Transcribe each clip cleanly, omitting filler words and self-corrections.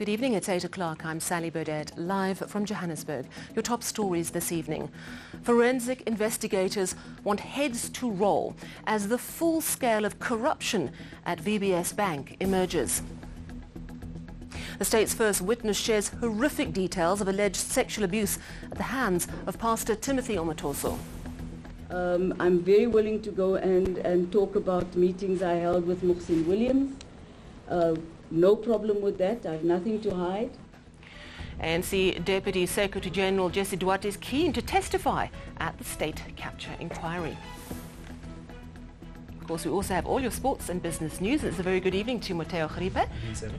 Good evening, it's 8 o'clock. I'm Sally Burdett, live from Johannesburg. Your top stories this evening. Forensic investigators want heads to roll as the full scale of corruption at VBS Bank emerges. The state's first witness shares horrific details of alleged sexual abuse at the hands of Pastor Timothy Omatoso. I'm very willing to go and talk about meetings I held with Muhsin Williams. No problem with that. I have nothing to hide. ANC Deputy Secretary General Jesse Duarte is keen to testify at the state capture inquiry. Of course, we also have all your sports and business news. It's a very good evening to Mateo Kharipa,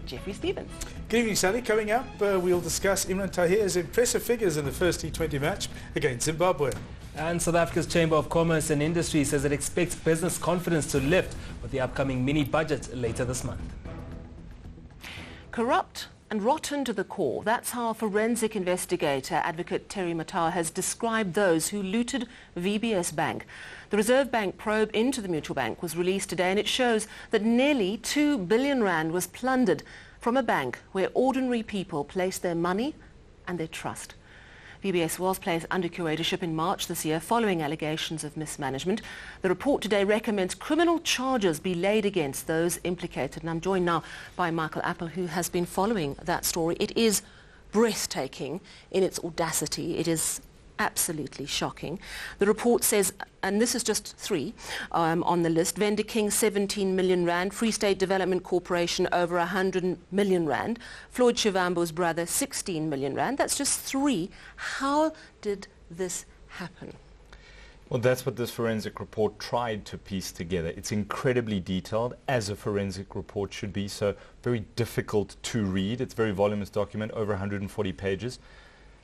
Jeffrey Stevens. Good evening, Sally. Coming up, we'll discuss Imran Tahir's impressive figures in the first T20 match against Zimbabwe. And South Africa's Chamber of Commerce and Industry says it expects business confidence to lift with the upcoming mini-budget later this month. Corrupt and rotten to the core. That's how forensic investigator advocate Terry Matar has described those who looted VBS Bank. The Reserve Bank probe into the mutual bank was released today, and it shows that nearly 2 billion rand was plundered from a bank where ordinary people place their money and their trust. VBS was placed under curatorship in March this year following allegations of mismanagement. The report today recommends criminal charges be laid against those implicated. And I'm joined now by Michael Apple, who has been following that story. It is breathtaking in its audacity. It is absolutely shocking. The report says, and this is just three on the list: Vendor King 17 million rand, Free State Development Corporation over 100 million rand, Floyd Shivambu's brother 16 million rand. That's just three. How did this happen? Well, that's what this forensic report tried to piece together. It's incredibly detailed, as a forensic report should be, so very difficult to read. It's a very voluminous document, over 140 pages.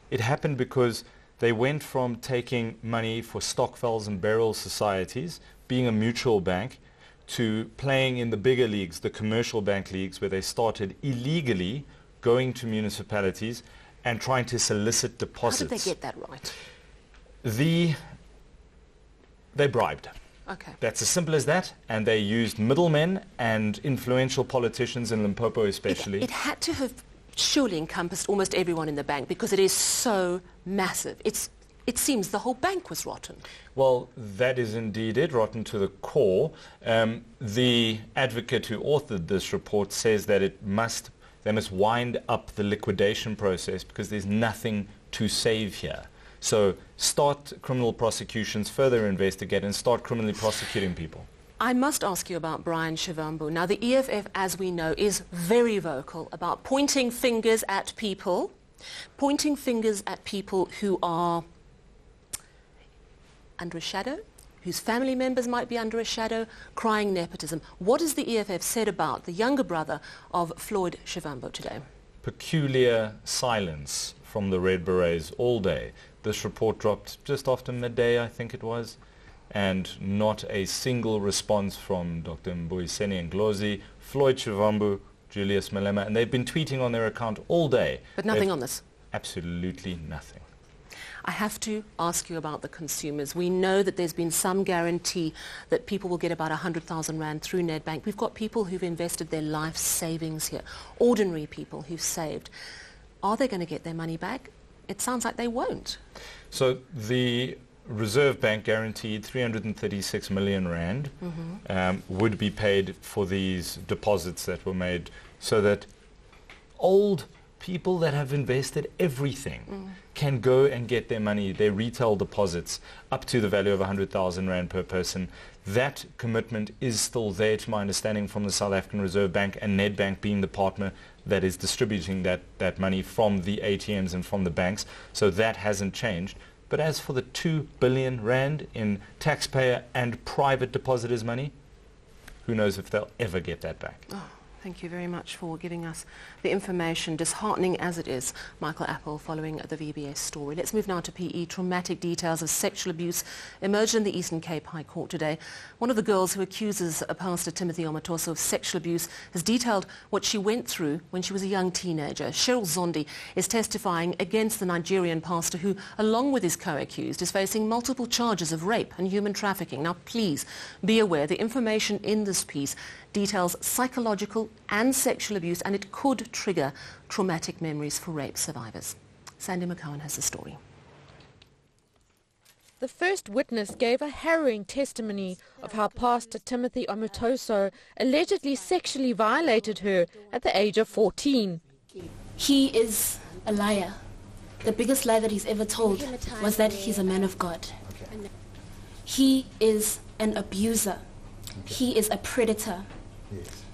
It happened because they went from taking money for Stokvels and Beryl societies, being a mutual bank, to playing in the bigger leagues, the commercial bank leagues, where they started illegally going to municipalities and trying to solicit deposits. How did they get that right? They bribed. Okay. That's as simple as that, and they used middlemen and influential politicians in Limpopo especially. It had to have surely encompassed almost everyone in the bank, because it is so massive. It seems the whole bank was rotten. Well, that is indeed it, rotten to the core. The advocate who authored this report says that they must wind up the liquidation process because there's nothing to save here. So start criminal prosecutions, further investigate, and start criminally prosecuting people. I must ask you about Brian Shivambu. Now, the EFF, as we know, is very vocal about pointing fingers at people who are under a shadow, whose family members might be under a shadow, crying nepotism. What has the EFF said about the younger brother of Floyd Shivambu today? Peculiar silence from the Red Berets all day. This report dropped just after midday, I think it was, and not a single response from Dr. Mbuyiseni Nglozi, Floyd Shivambu, Julius Malema, and they've been tweeting on their account all day. But nothing on this? Absolutely nothing. I have to ask you about the consumers. We know that there's been some guarantee that people will get about 100,000 rand through Nedbank. We've got people who've invested their life savings here, ordinary people who've saved. Are they going to get their money back? It sounds like they won't. So the Reserve Bank guaranteed 336 million rand would be paid for these deposits that were made, so that old people that have invested everything can go and get their money, their retail deposits, up to the value of 100,000 rand per person. That commitment is still there, to my understanding, from the South African Reserve Bank, and Nedbank being the partner that is distributing that money from the ATMs and from the banks. So that hasn't changed. But as for the 2 billion rand in taxpayer and private depositors' money, who knows if they'll ever get that back. Oh, thank you very much for giving us the information, disheartening as it is. Michael Apple following the VBS story. Let's move now to PE. Traumatic details of sexual abuse emerged in the Eastern Cape High Court today. One of the girls who accuses Pastor Timothy Omatoso of sexual abuse has detailed what she went through when she was a young teenager. Cheryl Zondi is testifying against the Nigerian pastor who, along with his co-accused, is facing multiple charges of rape and human trafficking. Now, please be aware the information in this piece details psychological physical and sexual abuse, and it could trigger traumatic memories for rape survivors. Sandy McCowan has the story. The first witness gave a harrowing testimony of how Pastor Timothy Omutoso allegedly sexually violated her at the age of 14. He is a liar. The biggest lie that he's ever told was that he's a man of God. He is an abuser. He is a predator.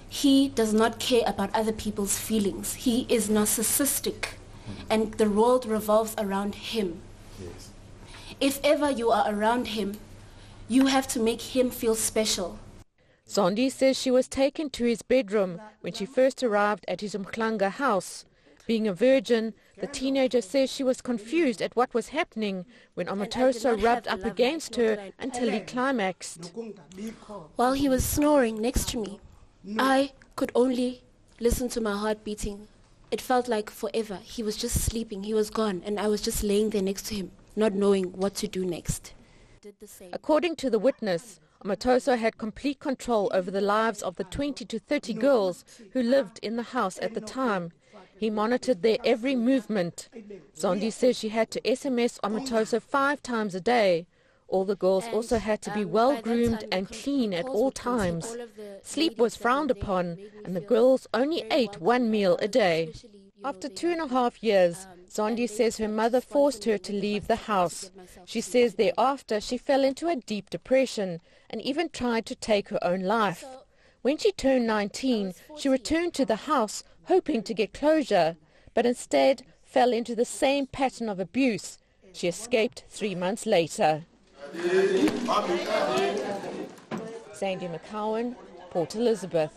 He does not care about other people's feelings. He is narcissistic, and the world revolves around him. If ever you are around him, you have to make him feel special. Zondi says she was taken to his bedroom when she first arrived at his Umhlanga house. Being a virgin, the teenager says she was confused at what was happening when Omutoso rubbed up against her until he climaxed. While he was snoring next to me, I could only listen to my heart beating. It felt like forever. He was just sleeping, he was gone, and I was just laying there next to him, not knowing what to do next. According to the witness, Omutoso had complete control over the lives of the 20 to 30 girls who lived in the house at the time. He monitored their every movement. Zondi says she had to SMS Omutoso 5 times a day. All the girls also had to be well groomed and clean at all times. Sleep was frowned upon, and the girls only ate 1 meal a day. After 2.5 years, Zondi says her mother forced her to leave the house. She says thereafter she fell into a deep depression and even tried to take her own life. When she turned 19, she returned to the house hoping to get closure, but instead fell into the same pattern of abuse. She escaped 3 months later. Sandy McCowan, Port Elizabeth.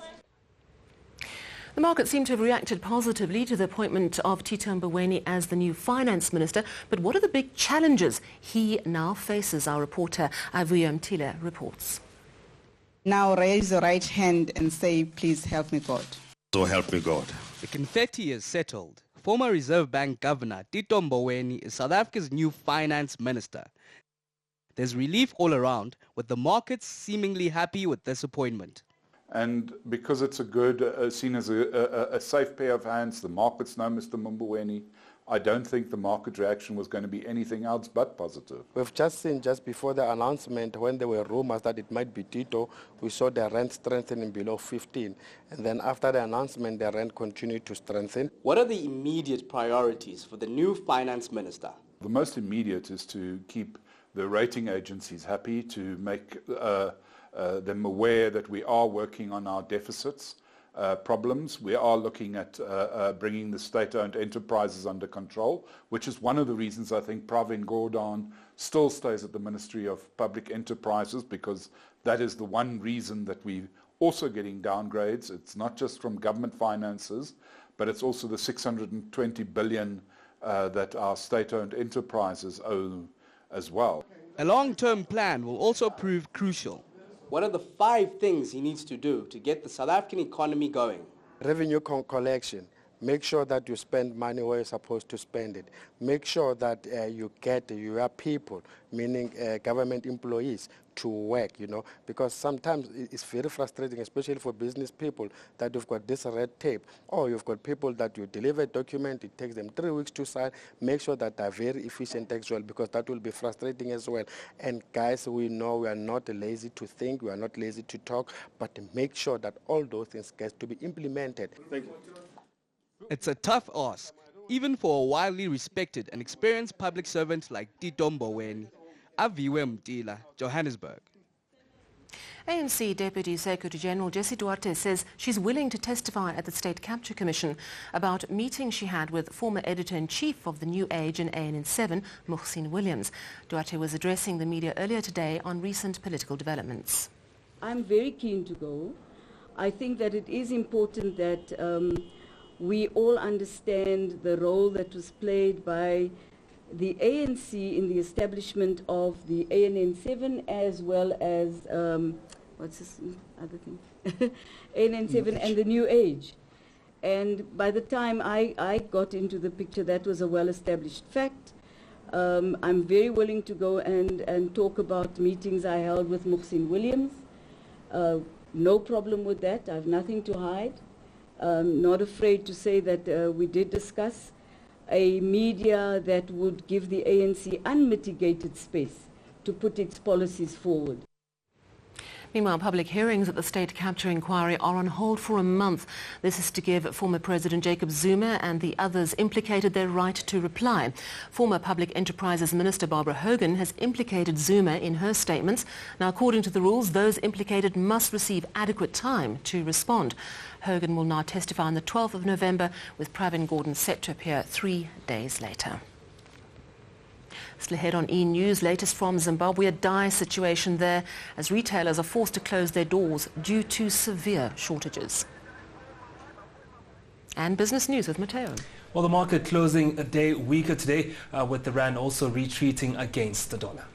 The market seemed to have reacted positively to the appointment of Tito Mboweni as the new finance minister. But what are the big challenges he now faces? Our reporter Avuyo Mtila reports. Now raise your right hand and say, please help me God. So help me God. The confetti is settled. Former Reserve Bank Governor Tito Mboweni is South Africa's new finance minister. There's relief all around, with the markets seemingly happy with this appointment. And because it's a good, seen as a safe pair of hands, the markets know Mr. Mboweni. I don't think the market reaction was going to be anything else but positive. We've just seen just before the announcement, when there were rumors that it might be Tito, we saw the rand strengthening below 15. And then after the announcement, the rand continued to strengthen. What are the immediate priorities for the new finance minister? The most immediate is to keep the rating agencies happy, to make them aware that we are working on our deficits problems. We are looking at bringing the state-owned enterprises under control, which is one of the reasons I think Pravin Gordhan still stays at the Ministry of Public Enterprises, because that is the one reason that we're also getting downgrades. It's not just from government finances, but it's also the 620 billion that our state-owned enterprises owe as well. A long-term plan will also prove crucial. What are the 5 things he needs to do to get the South African economy going? Revenue collection. Make sure that you spend money where you're supposed to spend it. Make sure that you get your people, meaning government employees, to work, because sometimes it's very frustrating, especially for business people, that you've got this red tape, or you've got people that you deliver a document, it takes them 3 weeks to sign. Make sure that they're very efficient as well, because that will be frustrating as well. And guys, we know we are not lazy to think, we are not lazy to talk, but make sure that all those things get to be implemented. Thank you. It's a tough ask, even for a widely respected and experienced public servant like Tito Mboweni. Avuyo Mtila, Johannesburg. ANC Deputy Secretary General Jessie Duarte says she's willing to testify at the State Capture Commission about meetings she had with former Editor-in-Chief of The New Age and ANN7, Muhsin Williams. Duarte was addressing the media earlier today on recent political developments. I'm very keen to go. I think that it is important that we all understand the role that was played by the ANC in the establishment of the ANN7, as well as, what's this other thing? ANN7 and the New Age. And by the time I got into the picture, that was a well-established fact. I'm very willing to go and talk about meetings I held with Muhsin Williams. No problem with that. I have nothing to hide. not afraid to say that we did discuss a media that would give the ANC unmitigated space to put its policies forward. Meanwhile, public hearings at the state capture inquiry are on hold for a month. This is to give former President Jacob Zuma and the others implicated their right to reply. Former Public Enterprises Minister Barbara Hogan has implicated Zuma in her statements. Now, according to the rules, those implicated must receive adequate time to respond. Hogan will now testify on the 12th of November, with Pravin Gordhan set to appear 3 days later. Still ahead on eNews, latest from Zimbabwe, a dire situation there as retailers are forced to close their doors due to severe shortages. And business news with Mateo. Well, the market closing a day weaker today, with the rand also retreating against the dollar.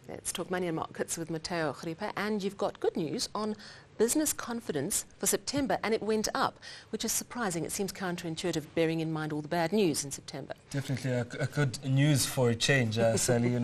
Let's talk money and markets with Mateo Gripe, and you've got good news on business confidence for September, and it went up, which is surprising. It seems counterintuitive, bearing in mind all the bad news in September. Definitely a good news for a change, Sally.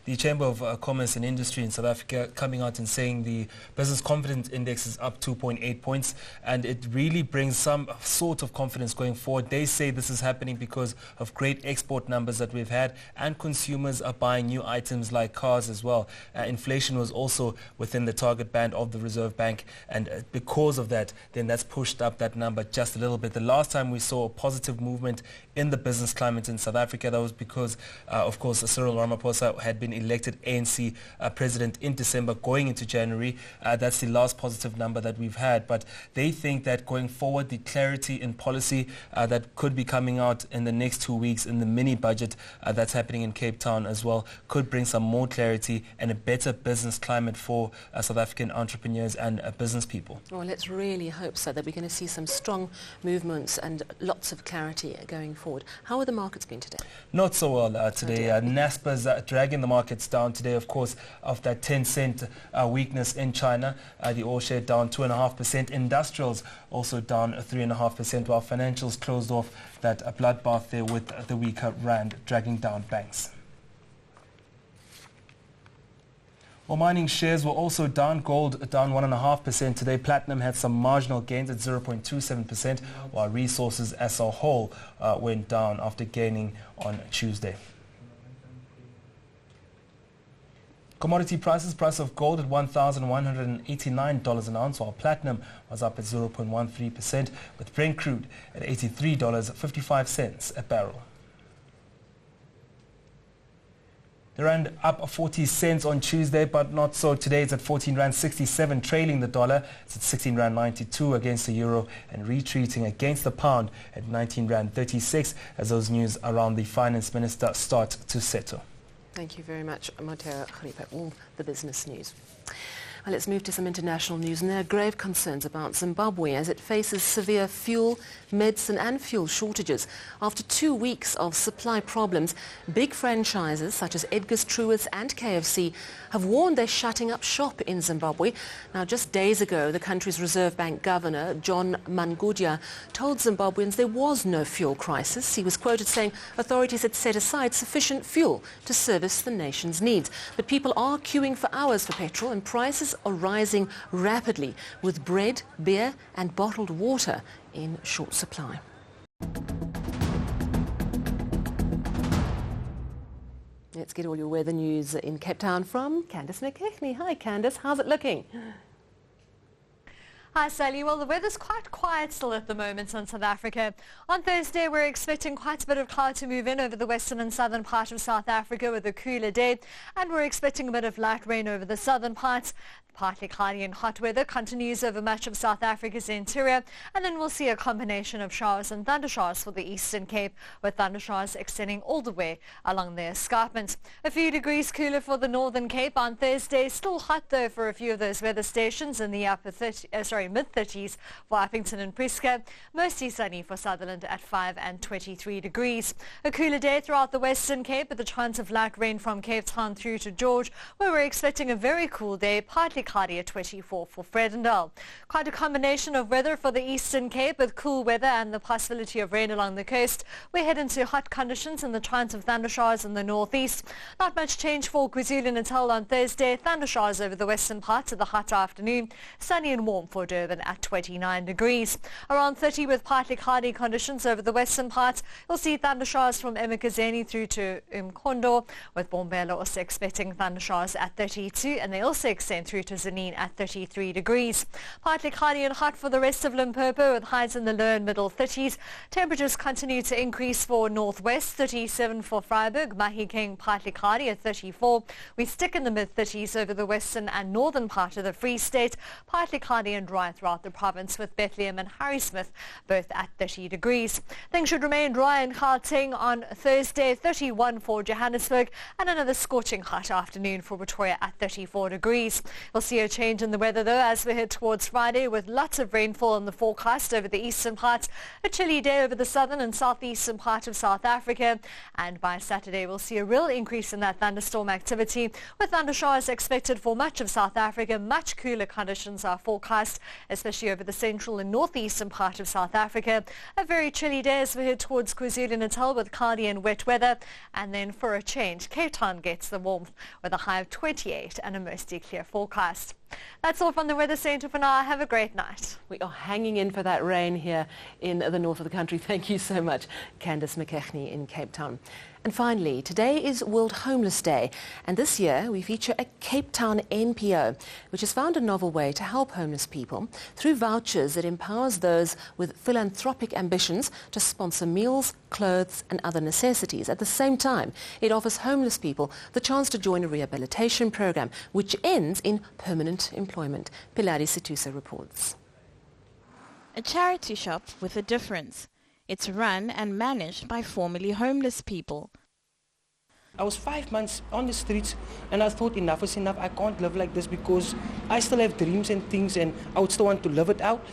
The Chamber of Commerce and Industry in South Africa coming out and saying the business confidence index is up 2.8 points, and it really brings some sort of confidence going forward. They say this is happening because of great export numbers that we've had, and consumers are buying new items like cars as well. Inflation was also within the target band of the Reserve Bank, and because of that, then that's pushed up that number just a little bit. The last time we saw a positive movement in the business climate in South Africa, that was because, of course, Cyril Ramaphosa had been elected ANC president in December going into January. That's the last positive number that we've had. But they think that going forward, the clarity in policy that could be coming out in the next 2 weeks in the mini budget that's happening in Cape Town as well could bring some more clarity and a better business climate for South African entrepreneurs and business people. Well, let's really hope so, that we're going to see some strong movements and lots of clarity going forward. How are the markets been today? Not so well today. Naspers dragging the markets down today, of course, of that 10-cent weakness in China. The oil share down 2.5%. Industrials also down 3.5%, while financials closed off that bloodbath there with the weaker rand dragging down banks. Well, mining shares were also down. Gold down 1.5% today. Platinum had some marginal gains at 0.27%, while resources as a whole went down after gaining on Tuesday. Commodity prices, price of gold at $1,189 an ounce, while platinum was up at 0.13%, with Brent crude at $83.55 a barrel. The rand up 40 cents on Tuesday, but not so today. It's at 14 rand 67, trailing the dollar. It's at 16 rand 92 against the euro, and retreating against the pound at 19 rand 36 as those news around the finance minister start to settle. Thank you very much, Mateo Gripe. All the business news. Well, let's move to some international news, and there are grave concerns about Zimbabwe as it faces severe fuel, medicine and fuel shortages. After 2 weeks of supply problems, big franchises such as Edgar's, Truworths and KFC have warned they're shutting up shop in Zimbabwe. Now, just days ago, the country's Reserve Bank Governor, John Mangudya, told Zimbabweans there was no fuel crisis. He was quoted saying authorities had set aside sufficient fuel to service the nation's needs. But people are queuing for hours for petrol, and prices are rising rapidly, with bread, beer and bottled water in short supply. Let's get all your weather news in Cape Town from Candice McKechnie. Hi Candice, how's it looking? Hi Sally. Well, the weather's quite quiet still at the moment in South Africa. On Thursday, we're expecting quite a bit of cloud to move in over the western and southern part of South Africa with a cooler day, and we're expecting a bit of light rain over the southern parts. Partly cloudy and hot weather continues over much of South Africa's interior, and then we'll see a combination of showers and thundershowers for the Eastern Cape, with thundershowers extending all the way along the escarpment. A few degrees cooler for the Northern Cape on Thursday. Still hot though for a few of those weather stations in the mid-30s for Uppington and Prieska. Mostly sunny for Sutherland at 5 and 23 degrees. A cooler day throughout the Western Cape with a chance of light rain from Cape Town through to George, where we're expecting a very cool day, partly cloudy at 24 for Vredendal. Quite a combination of weather for the Eastern Cape with cool weather and the possibility of rain along the coast. We head into hot conditions and the chance of thundershowers in the northeast. Not much change for KwaZulu-Natal on Thursday. Thundershowers over the western parts of the hot afternoon. Sunny and warm for Durban at 29 degrees. Around 30 with partly cloudy conditions over the western parts. You'll see thundershowers from eMkhuhlaneni through to Umkhondo, with Bombela also expecting thundershowers at 32, and they also extend through to Zanin at 33 degrees. Partly cloudy and hot for the rest of Limpopo with highs in the low and middle 30s. Temperatures continue to increase for northwest, 37 for Vryburg, Mahikeng partly cloudy at 34. We stick in the mid-30s over the western and northern part of the Free State, partly cloudy and dry throughout the province with Bethlehem and Harrismith both at 30 degrees. Things should remain dry in Gauteng on Thursday, 31 for Johannesburg, and another scorching hot afternoon for Pretoria at 34 degrees. We'll see a change in the weather though as we head towards Friday with lots of rainfall in the forecast over the eastern parts, a chilly day over the southern and southeastern part of South Africa, and by Saturday we'll see a real increase in that thunderstorm activity with thundershowers expected for much of South Africa. Much cooler conditions are forecast, especially over the central and northeastern part of South Africa. A very chilly day as we head towards KwaZulu-Natal with cloudy and wet weather, and then for a change, Cape Town gets the warmth with a high of 28 and a mostly clear forecast. That's all from the Weather Centre for now. Have a great night. We are hanging in for that rain here in the north of the country. Thank you so much, Candice McKechnie in Cape Town. And finally, today is World Homeless Day, and this year we feature a Cape Town NPO, which has found a novel way to help homeless people through vouchers that empowers those with philanthropic ambitions to sponsor meals, clothes and other necessities. At the same time, it offers homeless people the chance to join a rehabilitation program, which ends in permanent employment. Pilari Situsa reports. A charity shop with a difference. It's run and managed by formerly homeless people. I was 5 months on the streets and I thought enough is enough. I can't live like this because I still have dreams and things and I would still want to live it out.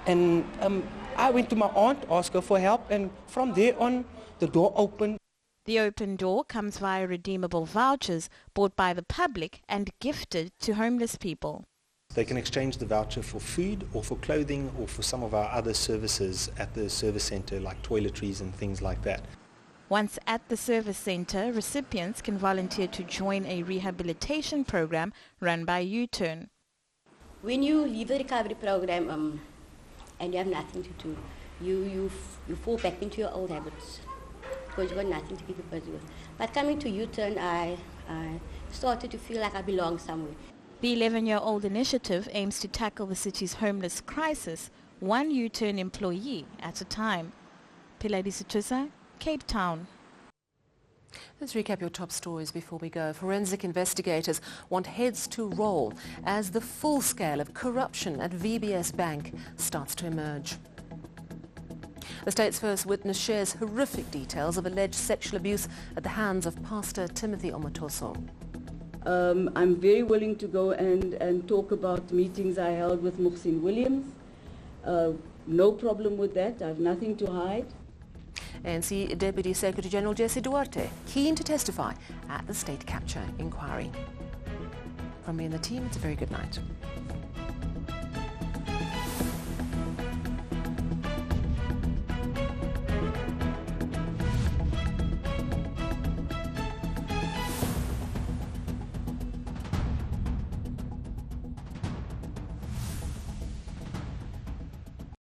And I went to my aunt, asked her for help, and from there on the door opened. The open door comes via redeemable vouchers bought by the public and gifted to homeless people. They can exchange the voucher for food or for clothing or for some of our other services at the service centre like toiletries and things like that. Once at the service centre, recipients can volunteer to join a rehabilitation program run by U-Turn. When you leave the recovery program and you have nothing to do, you fall back into your old habits because you've got nothing to keep you busy with. But coming to U-Turn, I started to feel like I belong somewhere. The 11-year-old initiative aims to tackle the city's homeless crisis, one U-Turn employee at a time. Piladi Situsa, Cape Town. Let's recap your top stories before we go. Forensic investigators want heads to roll as the full scale of corruption at VBS Bank starts to emerge. The state's first witness shares horrific details of alleged sexual abuse at the hands of Pastor Timothy Omotoso. I'm very willing to go and talk about meetings I held with Muhsin Williams. No problem with that. I have nothing to hide. ANC Deputy Secretary General Jesse Duarte keen to testify at the state capture inquiry. From me and the team, it's a very good night.